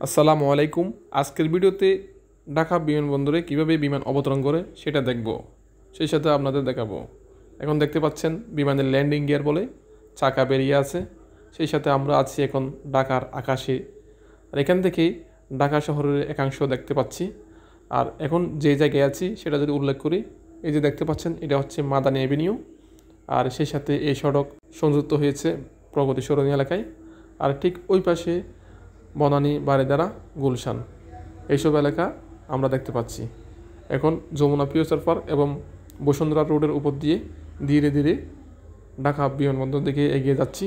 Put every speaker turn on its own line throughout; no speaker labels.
আসসালামু আলাইকুম। আজকের ভিডিওতে ঢাকা বিমানবন্দরে কিভাবে বিমান অবতরণ করে সেটা দেখব, সেই সাথে আপনাদের দেখাবো। এখন দেখতে পাচ্ছেন বিমানের ল্যান্ডিং গিয়ার বলে চাকা বেরিয়ে আছে, সেই সাথে আমরা আছি এখন ঢাকার আকাশে। আর এখান থেকেই ঢাকা শহরের একাংশ দেখতে পাচ্ছি। আর এখন যে জায়গায় আছি সেটা যদি উল্লেখ করি, এই যে দেখতে পাচ্ছেন এটা হচ্ছে মাদানী অ্যাভিনিউ। আর সেই সাথে এই সড়ক সংযুক্ত হয়েছে প্রগতি সরণি এলাকায়। আর ঠিক ওই পাশে বনানী, বারিধারা, গুলশান এইসব এলাকা আমরা দেখতে পাচ্ছি। এখন যমুনা ফিউচার পার্ক এবং বসুন্ধরা রোডের উপর দিয়ে ধীরে ধীরে ঢাকা বিমানবন্দর দিকে এগিয়ে যাচ্ছি।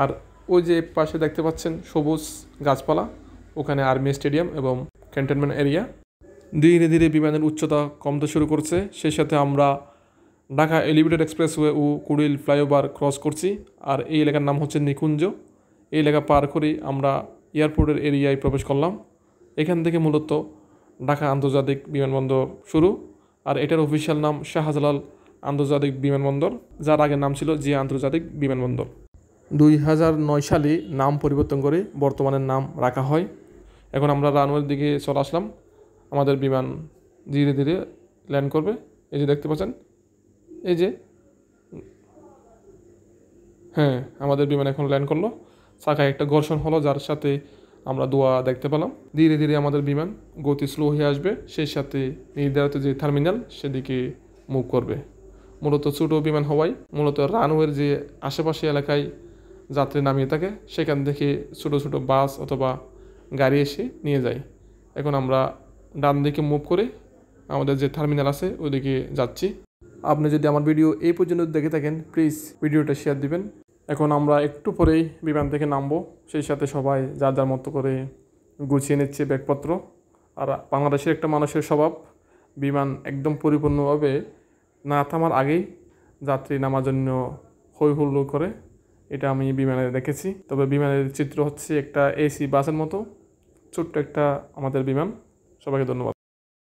আর ওই যে পাশে দেখতে পাচ্ছেন সবুজ গাছপালা, ওখানে আর্মি স্টেডিয়াম এবং ক্যান্টনমেন্ট এরিয়া। ধীরে ধীরে বিমানের উচ্চতা কমতে শুরু করছে, সেই সাথে আমরা ঢাকা এলিভেটেড এক্সপ্রেসওয়ে ও কুড়িল ফ্লাইওভার ক্রস করছি। আর এই এলাকার নাম হচ্ছে নিকুঞ্জ। এই এলাকা পার করে আমরা এয়ারপোর্টের এরিয়ায় প্রবেশ করলাম। এখান থেকে মূলত ঢাকা আন্তর্জাতিক বিমানবন্দর শুরু। আর এটার অফিসিয়াল নাম শাহজালাল আন্তর্জাতিক বিমানবন্দর, যার আগের নাম ছিল জিয়া আন্তর্জাতিক বিমানবন্দর। 2009 সালে নাম পরিবর্তন করে বর্তমানের নাম রাখা হয়। এখন আমরা রানওয়ের দিকে চলে আসলাম। আমাদের বিমান ধীরে ধীরে ল্যান্ড করবে। এই যে দেখতে পাচ্ছেন, এই যে হ্যাঁ, আমাদের বিমান এখন ল্যান্ড করলো। চাকায় একটা ঘর্ষণ হলো, যার সাথে আমরা ধোঁয়া দেখতে পেলাম। ধীরে ধীরে আমাদের বিমান গতি স্লো হয়ে আসবে, সেই সাথে নির্ধারিত যে টার্মিনাল সেদিকে মুভ করবে। মূলত ছোটো বিমান হওয়ায় মূলত রানওয়ের যে আশেপাশে এলাকায় যাত্রী নামিয়ে থাকে, সেখান থেকে ছোটো ছোটো বাস অথবা গাড়ি এসে নিয়ে যায়। এখন আমরা ডান দিকে মুভ করে আমাদের যে টার্মিনাল আছে ওইদিকে যাচ্ছি। আপনি যদি আমার ভিডিও এই পর্যন্ত দেখে থাকেন, প্লিজ ভিডিওটা শেয়ার দিবেন। এখন আমরা একটু পরেই বিমান থেকে নামবো, সেই সাথে সবাই যার যার মতো করে গুছিয়ে নিচ্ছে ব্যাগপত্র। আর বাংলাদেশের একটা মানুষের স্বভাব, বিমান একদম পরিপূর্ণভাবে না থামার আগেই যাত্রী নামার জন্য হৈ হুল্লোড় করে। এটা আমি বিমানে দেখেছি। তবে বিমানের চিত্র হচ্ছে একটা এসি বাসের মতো ছোট্ট একটা আমাদের বিমান। সবাইকে ধন্যবাদ।